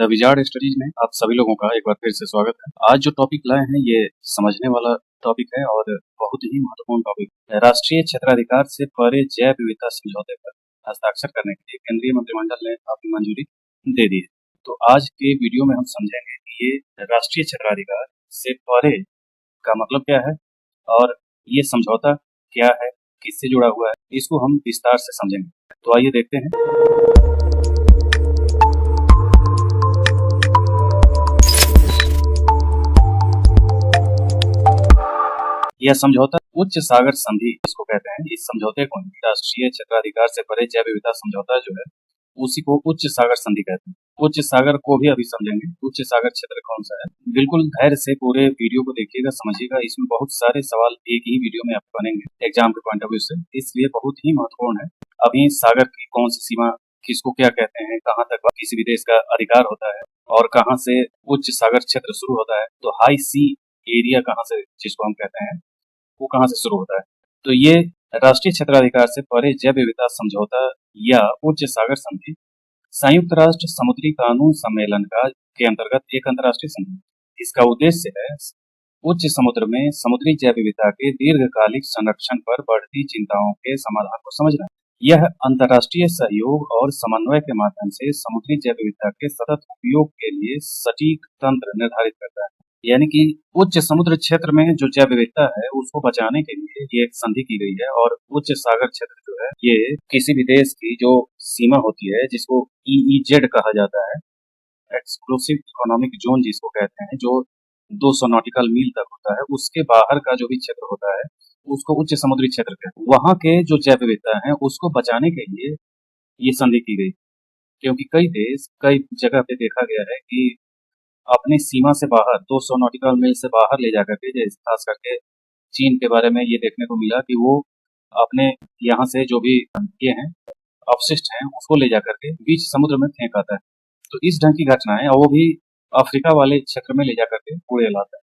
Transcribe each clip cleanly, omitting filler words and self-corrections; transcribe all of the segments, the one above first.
The wizard studies में आप सभी लोगों का एक बार फिर से स्वागत है। आज जो टॉपिक लाए हैं ये समझने वाला टॉपिक है और बहुत ही महत्वपूर्ण टॉपिक है। राष्ट्रीय क्षेत्राधिकार से परे जैव विविधता समझौते पर हस्ताक्षर करने के लिए केंद्रीय मंत्रिमंडल ने अपनी मंजूरी दे दी है। तो आज के वीडियो में हम समझेंगे कि ये राष्ट्रीय क्षेत्राधिकार से परे का मतलब क्या है और ये समझौता क्या है, किससे जुड़ा हुआ है, इसको हम विस्तार से समझेंगे। तो आइए देखते हैं। यह समझौता उच्च सागर संधि इसको कहते हैं। इस समझौते को राष्ट्रीय क्षेत्राधिकार से परे जैव विविधता समझौता जो है उसी को उच्च सागर संधि कहते हैं। उच्च सागर को भी अभी समझेंगे, उच्च सागर क्षेत्र कौन सा है। बिल्कुल धैर्य से पूरे वीडियो को देखिएगा, समझिएगा। इसमें बहुत सारे सवाल एक ही वीडियो में आपको बनेंगे एग्जाम के पॉइंट ऑफ व्यू से, इसलिए बहुत ही महत्वपूर्ण है। अभी सागर की कौन सी सीमा, किसको क्या कहते हैं, कहाँ तक किसी भी देश का अधिकार होता है और कहाँ से उच्च सागर क्षेत्र शुरू होता है। तो हाई सी एरिया कहाँ से, जिसको हम कहते हैं, वो कहाँ से शुरू होता है। तो ये राष्ट्रीय क्षेत्राधिकार से परे जैव विविधता समझौता या उच्च सागर संधि संयुक्त राष्ट्र समुद्री कानून सम्मेलन का के अंतर्गत एक अंतर्राष्ट्रीय संधि। इसका उद्देश्य है उच्च समुद्र में समुद्री जैव विविधता के दीर्घकालिक संरक्षण पर बढ़ती चिंताओं के समाधान को समझना। यह अंतर्राष्ट्रीय सहयोग और समन्वय के माध्यम से समुद्री जैव विविधता के सतत उपयोग के लिए सटीक तंत्र निर्धारित करता है। यानी कि उच्च समुद्र क्षेत्र में जो जैव विविधता है उसको बचाने के लिए ये एक संधि की गई है। और उच्च सागर क्षेत्र जो है ये किसी भी देश की जो सीमा होती है, जिसको EEZ कहा जाता है, एक्सक्लूसिव इकोनॉमिक जोन जिसको कहते हैं, जो 200 नॉटिकल मील तक होता है, उसके बाहर का जो भी क्षेत्र होता है उसको उच्च समुद्री क्षेत्र कहते हैं। वहां के जो जैव विविधता है उसको बचाने के लिए ये संधि की गई, क्योंकि कई देश कई जगह पे देखा गया है कि अपनी सीमा से बाहर 200 नॉटिकल मील से बाहर ले जाकर के, जैसे खास करके चीन के बारे में ये देखने को मिला कि वो अपने यहाँ से जो भी ये हैं अवशिष्ट हैं उसको ले जाकर के बीच समुद्र में फेंक आता है। तो इस ढंग की घटनाएं, और वो भी अफ्रीका वाले क्षेत्र में ले जाकर के कूड़े लाता है।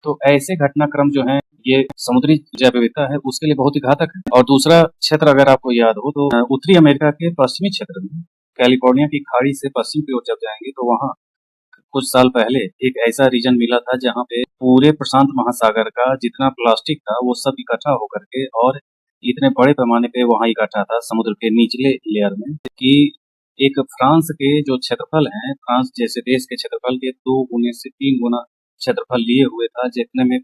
तो ऐसे घटनाक्रम जो है ये समुद्री जैव विविधता है उसके लिए बहुत ही घातक है। और दूसरा क्षेत्र अगर आपको याद हो तो उत्तरी अमेरिका के पश्चिमी क्षेत्र में कैलिफोर्निया की खाड़ी से पश्चिम की ओर जब जाएंगे तो वहाँ कुछ साल पहले एक ऐसा रीजन मिला था जहाँ पे पूरे प्रशांत महासागर का जितना प्लास्टिक था वो सब इकट्ठा होकर के, और इतने बड़े पैमाने पे वहाँ इकट्ठा था समुद्र के निचले लेयर में, कि एक फ्रांस के जो क्षेत्रफल है, फ्रांस जैसे देश के क्षेत्रफल के 2 गुने से 3 गुना क्षेत्रफल लिए हुए था, जितने में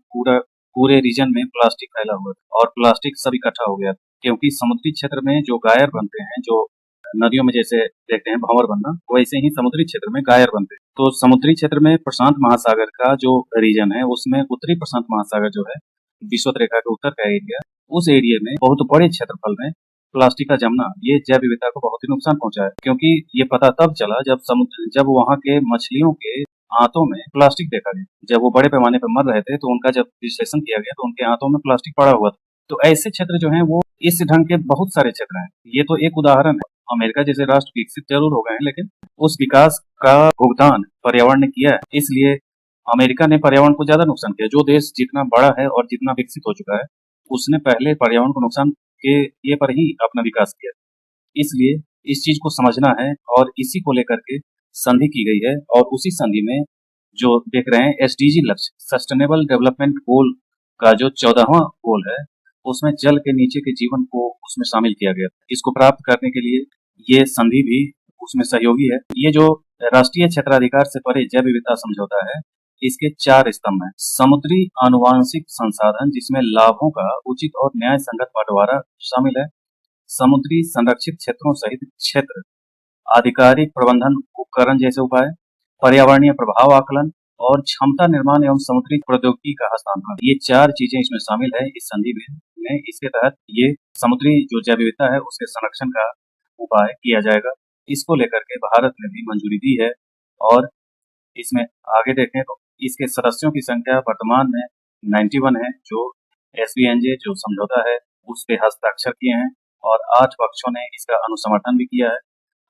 पूरे रीजन में प्लास्टिक फैला हुआ था और प्लास्टिक सब इकट्ठा हो गया। क्योंकि समुद्री क्षेत्र में जो गायर बनते हैं, जो नदियों में जैसे देखते हैं भंवर बनना, वैसे ही समुद्री क्षेत्र में गायर बनते हैं। तो समुद्री क्षेत्र में प्रशांत महासागर का जो रीजन है उसमें उत्तरी प्रशांत महासागर जो है विषुवत रेखा के उत्तर का एरिया, उस एरिया में बहुत बड़े क्षेत्रफल में प्लास्टिक का जमना ये जैव विविधता को बहुत ही नुकसान पहुंचाया। क्योंकि ये पता तब चला जब वहाँ के मछलियों के आंतों में प्लास्टिक देखा गया। जब वो बड़े पैमाने पर मर रहे थे तो उनका जब विश्लेषण किया गया तो उनके आंतों में प्लास्टिक पड़ा हुआ था। तो ऐसे क्षेत्र जो है वो इस ढंग के बहुत सारे क्षेत्र हैं। ये तो एक उदाहरण है। अमेरिका जैसे राष्ट्र विकसित जरूर हो गए हैं, लेकिन उस विकास का भुगतान पर्यावरण ने किया है, इसलिए अमेरिका ने पर्यावरण को ज्यादा नुकसान किया। जो देश जितना बड़ा है और जितना विकसित हो चुका है उसने पहले पर्यावरण को नुकसान के ये पर ही अपना विकास किया। इसलिए इस चीज को समझना है और इसी को लेकर के संधि की गई है। और उसी संधि में जो देख रहे हैं SDG लक्ष्य, सस्टेनेबल डेवलपमेंट गोल का जो 14वां गोल है, उसमें जल के नीचे के जीवन को उसमें शामिल किया गया। इसको प्राप्त करने के लिए ये संधि भी उसमें सहयोगी है। ये जो राष्ट्रीय क्षेत्राधिकार से परे जैव विविधता समझौता है, इसके 4 स्तंभ हैं। समुद्री आनुवांशिक संसाधन, जिसमें लाभों का उचित और न्याय संगत बंटवारा शामिल है। समुद्री संरक्षित क्षेत्रों सहित क्षेत्र आधिकारिक प्रबंधन उपकरण जैसे उपाय, पर्यावरणीय प्रभाव आकलन और क्षमता निर्माण एवं समुद्री प्रौद्योगिकी का हस्तांतरण, ये 4 चीजें इसमें शामिल है इस संधि में। इसके तहत ये समुद्री जो जैव विविधता है उसके संरक्षण का उपाय किया जाएगा। इसको लेकर के भारत ने भी मंजूरी दी है। और इसमें आगे देखें तो इसके सदस्यों की संख्या वर्तमान में 91 है। जो SBNJ जो समझौता है उस पे हस्ताक्षर किए हैं और 8 पक्षों ने इसका अनुसमर्थन भी किया है।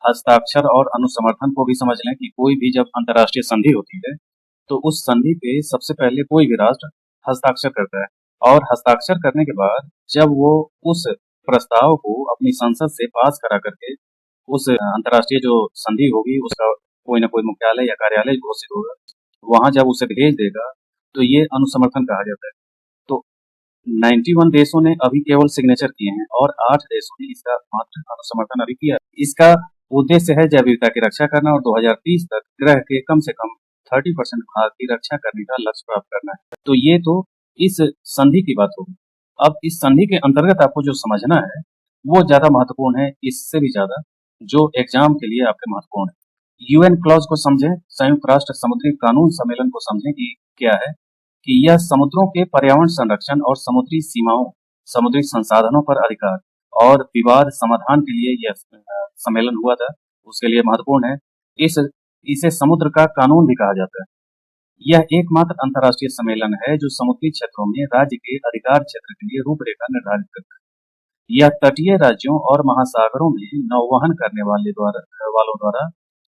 हस्ताक्षर और अनुसमर्थन को भी समझ लें कि कोई भी जब अंतर्राष्ट्रीय संधि होती है तो उस संधि पे सबसे पहले कोई भी राष्ट्र हस्ताक्षर करता है, और हस्ताक्षर करने के बाद जब वो उस प्रस्ताव को अपनी संसद से पास करा करके उस अंतर्राष्ट्रीय जो संधि होगी उसका कोई ना कोई मुख्यालय या कार्यालय घोषित होगा, वहां जब उसे भेज देगा तो ये अनुसमर्थन कहा जाता है। तो 91 देशों ने अभी केवल सिग्नेचर किए हैं और 8 देशों ने इसका मात्र अनुसमर्थन अभी किया। इसका उद्देश्य है जैव विविधता की रक्षा करना और 2030 तक ग्रह के कम से कम 30% भाग की रक्षा करने का लक्ष्य प्राप्त करना है। तो ये तो इस संधि की बात होगी। अब इस संधि के अंतर्गत आपको जो समझना है वो ज्यादा महत्वपूर्ण है, इससे भी ज्यादा जो एग्जाम के लिए आपके महत्वपूर्ण है। यूएन क्लॉज को समझें, संयुक्त राष्ट्र समुद्री कानून सम्मेलन को समझें कि क्या है, कि यह समुद्रों के पर्यावरण संरक्षण और समुद्री सीमाओं, समुद्री संसाधनों पर अधिकार और विवाद समाधान के लिए यह सम्मेलन हुआ था, उसके लिए महत्वपूर्ण है। इसे समुद्र का कानून भी कहा जाता है। यह एकमात्र अंतर्राष्ट्रीय सम्मेलन है जो समुद्री क्षेत्रों में राज्य के अधिकार क्षेत्र के लिए रूपरेखा निर्धारित करता है। यह तटीय राज्यों और महासागरों में नौवहन करने वालों द्वारा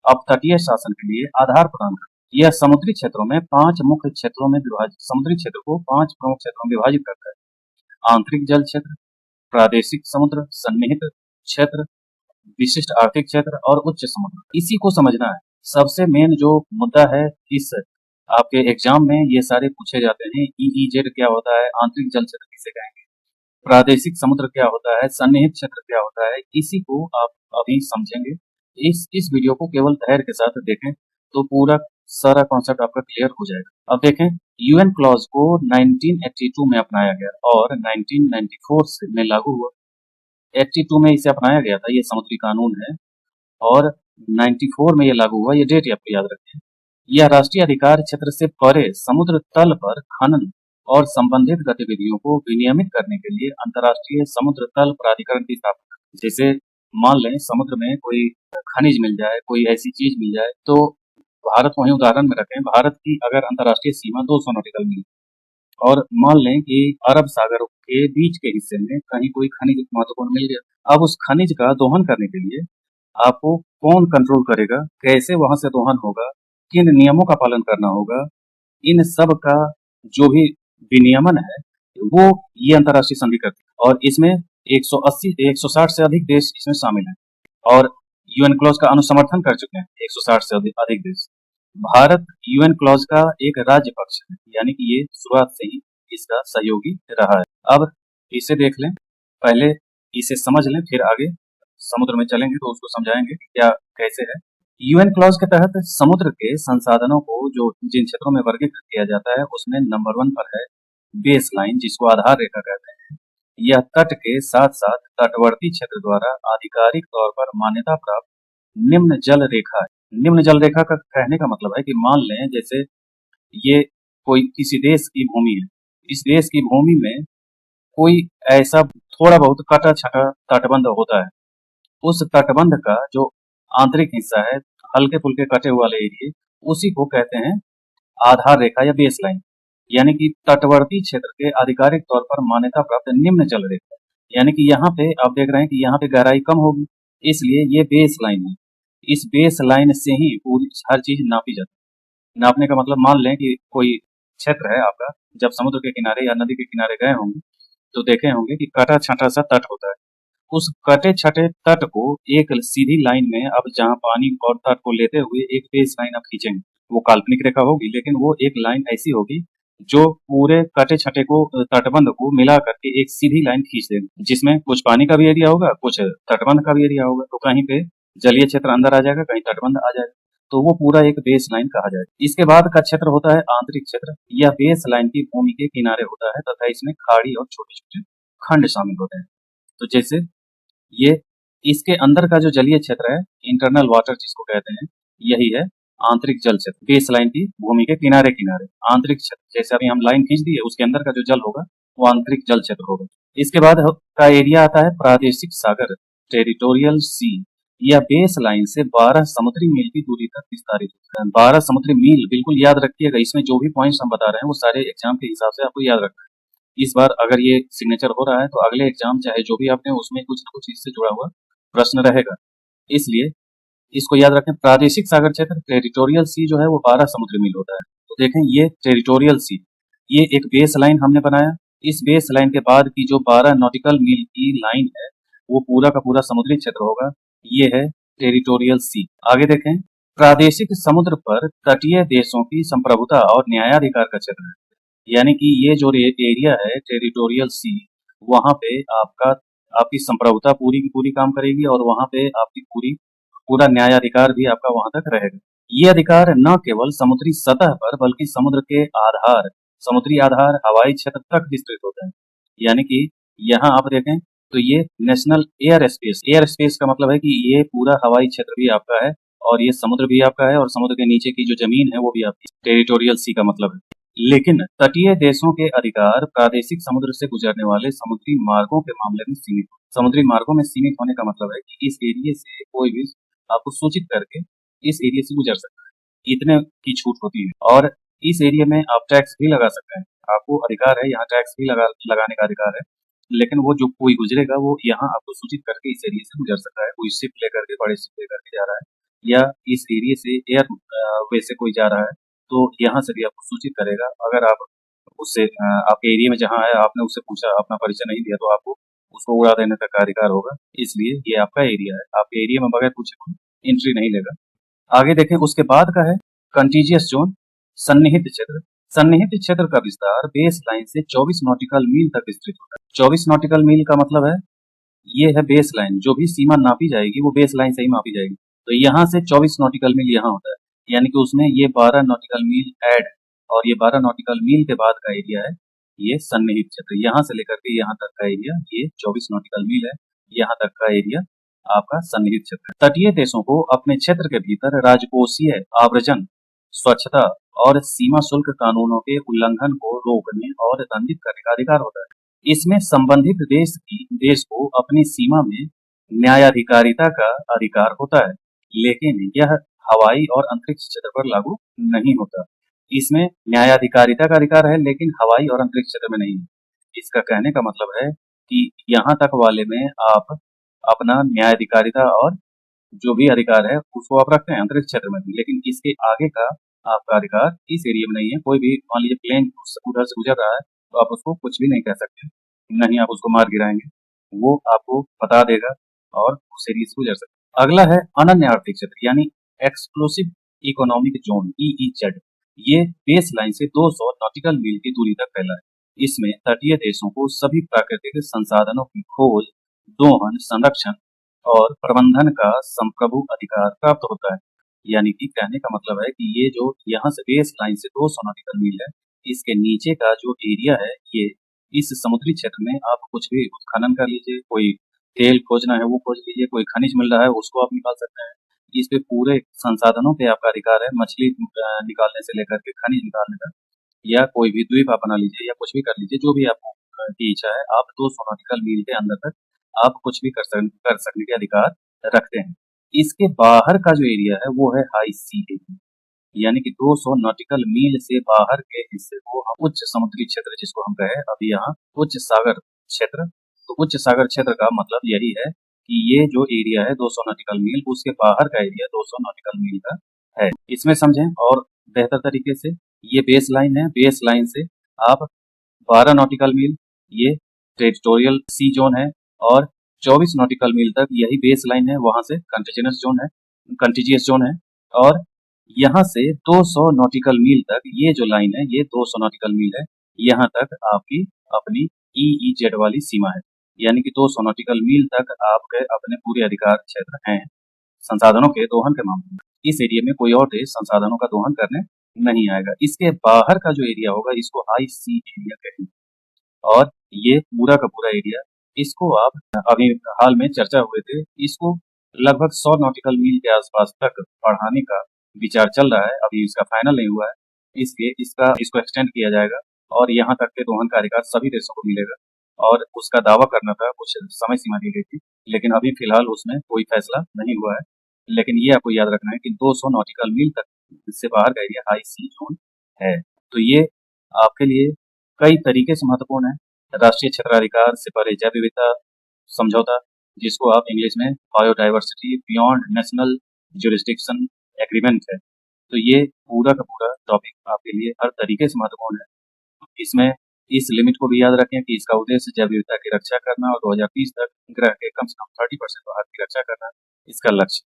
अपतटीय शासन के लिए आधार प्रदान करता है। यह समुद्री क्षेत्रों में 5 मुख्य क्षेत्रों में विभाजित, समुद्री क्षेत्र को 5 प्रमुख क्षेत्रों में विभाजित करता है। आंतरिक जल क्षेत्र, प्रादेशिक समुद्र, सन्निहित क्षेत्र, विशिष्ट आर्थिक क्षेत्र और उच्च समुद्र। इसी को समझना है। सबसे मेन जो मुद्दा है इस आपके एग्जाम में, ये सारे पूछे जाते हैं। EEZ क्या होता है, आंतरिक जल क्षेत्र किसे कहेंगे, प्रादेशिक समुद्र क्या होता है, सन्निहित क्षेत्र क्या होता है, इसी को आप अभी समझेंगे। इस वीडियो को केवल धैर्य के साथ देखें तो पूरा सारा कॉन्सेप्ट आपका क्लियर हो जाएगा। अब देखें, यूएन क्लॉज को 1982 में अपनाया गया और 1994 में लागू हुआ। 82 में इसे अपनाया गया था, ये समुद्री कानून है, और 94 में ये लागू हुआ। ये डेट आपको याद रखें। यह राष्ट्रीय अधिकार क्षेत्र से परे समुद्र तल पर खनन और संबंधित गतिविधियों को विनियमित करने के लिए अंतर्राष्ट्रीय समुद्र तल प्राधिकरण की स्थापना। जैसे मान लें समुद्र में कोई खनिज मिल जाए, कोई ऐसी चीज मिल जाए, तो भारत वही उदाहरण में रखें, भारत की अगर अंतर्राष्ट्रीय सीमा 200 नॉटिकल मील, और मान लें कि अरब सागर के बीच के हिस्से में कहीं कोई खनिज महत्वपूर्ण मिल गया। अब उस खनिज का दोहन करने के लिए आपको कौन कंट्रोल करेगा, कैसे वहां से दोहन होगा, किन नियमों का पालन करना होगा, इन सब का जो भी विनियमन है वो ये अंतर्राष्ट्रीय संधि करती है। और इसमें 160 से अधिक देश इसमें शामिल हैं और यूएन क्लॉज का अनुसमर्थन कर चुके हैं 160 से अधिक देश। भारत यूएन क्लॉज का एक राज्य पक्ष है, यानी कि ये शुरुआत से ही इसका सहयोगी रहा है। अब इसे देख लें, पहले इसे समझ लें, फिर आगे समुद्र में चलेंगे तो उसको समझाएंगे कि क्या कैसे है। यूएन क्लॉज के तहत समुद्र के संसाधनों को जो जिन क्षेत्रों में वर्गीकृत किया जाता है उसमें नंबर 1 पर है बेस लाइन, जिसको आधार रेखा कहते हैं। यह तट के साथ साथ तटवर्ती क्षेत्र द्वारा आधिकारिक तौर पर मान्यता प्राप्त निम्न जल रेखा है। निम्न जल रेखा का कहने का मतलब है कि मान लें जैसे ये कोई किसी देश की भूमि है, इस देश की भूमि में कोई ऐसा थोड़ा बहुत कटा छटा तटबंध होता है, उस तटबंध का जो आंतरिक हिस्सा है, हल्के फुल्के कटे वाले एरिए, उसी को कहते हैं आधार रेखा या बेस लाइन। यानी कि तटवर्ती क्षेत्र के आधिकारिक तौर पर मान्यता प्राप्त निम्न जल रेखा, यानी कि यहाँ पे आप देख रहे हैं कि यहाँ पे गहराई कम होगी, इसलिए ये बेस लाइन है। इस बेस लाइन से ही पूरी हर चीज नापी जाती है। नापने का मतलब मान लें कि कोई क्षेत्र है आपका, जब समुद्र के किनारे या नदी के किनारे गए होंगे तो देखे होंगे कि कटा छटा सा तट होता है। उस कटे छटे तट को एक सीधी लाइन में, अब जहाँ पानी और तट को लेते हुए एक बेस लाइन आप खींचेंगे, वो काल्पनिक रेखा होगी, लेकिन वो एक लाइन ऐसी होगी जो पूरे कटे छटे को, तटबंध को मिला करके एक सीधी लाइन खींच देगी, जिसमें कुछ पानी का भी एरिया होगा, कुछ तटबंध का भी एरिया होगा। तो कहीं पे जलीय क्षेत्र अंदर आ जाएगा, कहीं तटबंध आ जाएगा, तो वो पूरा एक बेस लाइन कहा जाएगा। इसके बाद का क्षेत्र होता है आंतरिक क्षेत्र। यह बेस लाइन की भूमि के किनारे होता है तथा इसमें खाड़ी और छोटे छोटे खंड शामिल होते हैं। तो जैसे ये इसके अंदर का जो जलीय क्षेत्र है, इंटरनल वाटर जिसको कहते हैं, यही है आंतरिक जल क्षेत्र। बेस लाइन की भूमि के किनारे किनारे आंतरिक क्षेत्र, जैसे अभी हम लाइन खींच दिए, उसके अंदर का जो जल होगा वो आंतरिक जल क्षेत्र होगा। इसके बाद का एरिया आता है प्रादेशिक सागर, टेरिटोरियल सी। यह बेस लाइन से 12 समुद्री मील की दूरी तक विस्तारित होता है। 12 समुद्री मील, बिल्कुल याद रखिएगा। इसमें जो भी पॉइंट्स हम बता रहे हैं वो सारे एग्जाम के हिसाब से आपको याद रखना है। इस बार अगर ये सिग्नेचर हो रहा है तो अगले एग्जाम चाहे जो भी आपने, उसमें कुछ न कुछ इससे जुड़ा हुआ प्रश्न रहेगा, इसलिए इसको याद रखें। प्रादेशिक सागर क्षेत्र, टेरिटोरियल सी जो है वो 12 समुद्री मील होता है। तो देखें ये टेरिटोरियल सी, ये एक बेस लाइन हमने बनाया। इस बेस लाइन के बाद की जो 12 नॉटिकल मील की लाइन है वो पूरा का पूरा समुद्री क्षेत्र होगा। ये है टेरिटोरियल सी। आगे देखें, प्रादेशिक समुद्र पर तटीय देशों की संप्रभुता और न्यायाधिकार का क्षेत्र है। यानी कि ये जो एरिया है टेरिटोरियल सी, वहाँ पे आपकी संप्रभुता पूरी की पूरी काम करेगी और वहाँ पे आपकी पूरा न्यायाधिकार भी आपका वहाँ तक रहेगा। ये अधिकार न केवल समुद्री सतह पर बल्कि समुद्री आधार हवाई क्षेत्र तक विस्तृत होता है। यानी कि यहाँ आप देखें तो ये नेशनल एयर स्पेस का मतलब है कि ये पूरा हवाई क्षेत्र भी आपका है और ये समुद्र भी आपका है और समुद्र के नीचे की जो जमीन है वो भी आपकी। टेरिटोरियल सी का मतलब है। लेकिन तटीय देशों के अधिकार प्रादेशिक समुद्र से गुजरने वाले समुद्री मार्गों के मामले में सीमित। समुद्री मार्गों में सीमित होने का मतलब है कि इस एरिया से कोई भी आपको सूचित करके इस एरिया से गुजर सकता है, इतने की छूट होती है। और इस एरिया में आप टैक्स भी लगा सकते हैं, आपको अधिकार है, यहाँ टैक्स भी लगाने का अधिकार है। लेकिन वो जो कोई गुजरेगा वो यहाँ आपको सूचित करके इस एरिया से गुजर सकता है। कोई शिप लेकर के, बड़े शिप लेकर के जा रहा है या इस एरिया से एयर वे से कोई जा रहा है तो यहाँ से भी आपको सूचित करेगा। अगर आप उससे आपके एरिया में जहाँ है आपने उससे पूछा, अपना परिचय नहीं दिया तो आपको उसको उड़ा देने तक का अधिकार होगा। इसलिए ये आपका एरिया है, आपके एरिया में बगैर पूछे कोई एंट्री नहीं लेगा। आगे देखें, उसके बाद का है कंटीजियस जोन, सन्निहित क्षेत्र। सन्निहित क्षेत्र का विस्तार बेस लाइन से 24 नॉटिकल मील तक विस्तृत होता है। 24 नॉटिकल मील का मतलब है ये है बेस लाइन, जो भी सीमा नापी जाएगी वो बेस लाइन से ही मापी जाएगी। तो यहाँ से 24 नॉटिकल मील यहाँ होता है, यानी कि उसमें ये 12 नॉटिकल मील ऐड है और ये 12 नॉटिकल मील के बाद का एरिया है ये सन्निहित क्षेत्र। यहाँ से लेकर के यहाँ तक का एरिया ये 24 नॉटिकल मील है, यहाँ तक का एरिया आपका सन्निहित क्षेत्र है। तटीय देशों को अपने क्षेत्र के भीतर राजकोषीय आव्रजन, स्वच्छता और सीमा शुल्क कानूनों के उल्लंघन को रोकने और दंडित करने का अधिकार होता है। इसमें संबंधित देश को अपनी सीमा में न्यायाधिकारिता का अधिकार होता है, लेकिन यह हवाई और अंतरिक्ष क्षेत्र पर लागू नहीं होता। इसमें न्यायाधिकारिता का अधिकार है लेकिन हवाई और अंतरिक्ष क्षेत्र में नहीं है। इसका कहने का मतलब है कि यहाँ तक वाले में आप अपना न्यायाधिकारिता और जो भी अधिकार है उसको आप रखते हैं अंतरिक्ष क्षेत्र में भी, लेकिन इसके आगे का आपका अधिकार इस एरिया में नहीं है। कोई भी मान लीजिए प्लेन उधर से गुजर रहा है तो आप उसको कुछ भी नहीं कह सकते, नहीं आप उसको मार गिराएंगे, वो आपको बता देगा और उस एरिया से गुजर सकते। अगला है अनन्य आर्थिक क्षेत्र यानी एक्सक्लूसिव इकोनॉमिक जोन EEZ। ये बेस लाइन से 200 नॉटिकल मील की दूरी तक फैला है। इसमें तटीय देशों को सभी प्राकृतिक संसाधनों की खोज, दोहन, संरक्षण और प्रबंधन का संप्रभु अधिकार प्राप्त होता है। यानी कि कहने का मतलब है कि ये जो यहाँ से बेस लाइन से 200 नॉटिकल मील है, इसके नीचे का जो एरिया है ये इस समुद्री क्षेत्र में आप कुछ भी उत्खनन कर लीजिए, कोई तेल खोजना है वो खोज लीजिए, कोई खनिज मिल रहा है उसको आप निकाल सकते हैं। इस पे पूरे संसाधनों पे आपका अधिकार है, मछली निकालने से लेकर के खनिज निकालने तक, या कोई भी द्वीप आप बना लीजिए या कुछ भी कर लीजिए, जो भी आपको की इच्छा है, आप 200 नॉटिकल मील के अंदर तक आप कुछ भी कर सकने के अधिकार रखते हैं। इसके बाहर का जो एरिया है वो है हाई सी एरिया, यानी कि 200 नॉटिकल मील से बाहर के हिस्से को हम उच्च समुद्री क्षेत्र जिसको हम कहे अभी यहाँ उच्च सागर क्षेत्र। तो उच्च सागर क्षेत्र का मतलब यही है कि ये जो एरिया है 200 नॉटिकल मील, उसके बाहर का एरिया 200 नॉटिकल मील का है। इसमें समझें और बेहतर तरीके से, ये बेस लाइन है, बेस लाइन से आप 12 नॉटिकल मील ये टेरिटोरियल सी जोन है और 24 नॉटिकल मील तक यही बेस लाइन है, वहां से कंटीजियस जोन है और यहाँ से 200 नॉटिकल मील तक ये जो लाइन है ये 200 नॉटिकल मील है, यहाँ तक आपकी अपनी EEZ वाली सीमा है। यानी कि 200 नॉटिकल मील तक आपके अपने पूरे अधिकार क्षेत्र हैं संसाधनों के दोहन के मामले में। इस एरिया में कोई और देश संसाधनों का दोहन करने नहीं आएगा। इसके बाहर का जो एरिया होगा इसको हाई सी एरिया कहेंगे और ये पूरा का पूरा एरिया, इसको आप अभी हाल में चर्चा हुए थे, इसको लगभग 100 नॉटिकल मील के आसपास तक बढ़ाने का विचार चल रहा है, अभी इसका फाइनल नहीं हुआ है। इसको एक्सटेंड किया जाएगा और यहाँ तक के दोहन का अधिकार सभी देशों को मिलेगा और उसका दावा करना था, कुछ समय सीमा दी गई थी, लेकिन अभी फिलहाल उसमें कोई फैसला नहीं हुआ है। लेकिन ये आपको याद रखना है कि 200 नॉटिकल मील तक इससे बाहर का एरिया हाई सी जोन है। तो ये आपके लिए कई तरीके से महत्वपूर्ण है। राष्ट्रीय क्षेत्राधिकार से परे जैव विविधता समझौता, जिसको आप इंग्लिश में biodiversity beyond national jurisdiction agreement है। तो ये पूरा का पूरा टॉपिक आपके लिए हर तरीके से महत्वपूर्ण है। इसमें इस लिमिट को भी याद रखें कि इसका उद्देश्य जैव विविधता की रक्षा करना और 2030 तक ग्रह के कम से कम 30% भाग की रक्षा करना इसका लक्ष्य।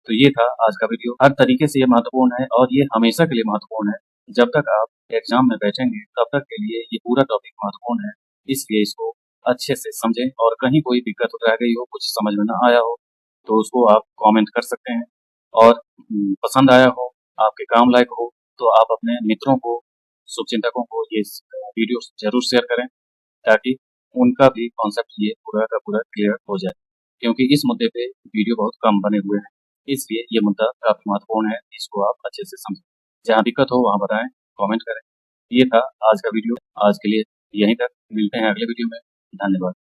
तो ये था आज का वीडियो। हर तरीके से ये महत्वपूर्ण है और ये हमेशा के लिए महत्वपूर्ण है। जब तक आप एग्जाम में बैठेंगे तब तक के लिए ये पूरा टॉपिक महत्वपूर्ण है। इसलिए इसको अच्छे से समझें और कहीं कोई दिक्कत रह गई हो, कुछ समझ में ना आया हो तो उसको आप कमेंट कर सकते हैं। और पसंद आया हो, आपके काम लायक हो तो आप अपने मित्रों को, शुभचिंतकों को ये वीडियो जरूर शेयर करें ताकि उनका भी कॉन्सेप्ट ये पूरा का पूरा क्लियर हो जाए, क्योंकि इस मुद्दे पे वीडियो बहुत कम बने हुए हैं। इसलिए ये मुद्दा काफी महत्वपूर्ण है, इसको आप अच्छे से समझें। जहाँ दिक्कत हो वहाँ बताएं, कमेंट करें। ये था आज का वीडियो। आज के लिए यहीं तक, मिलते हैं अगले वीडियो में। धन्यवाद।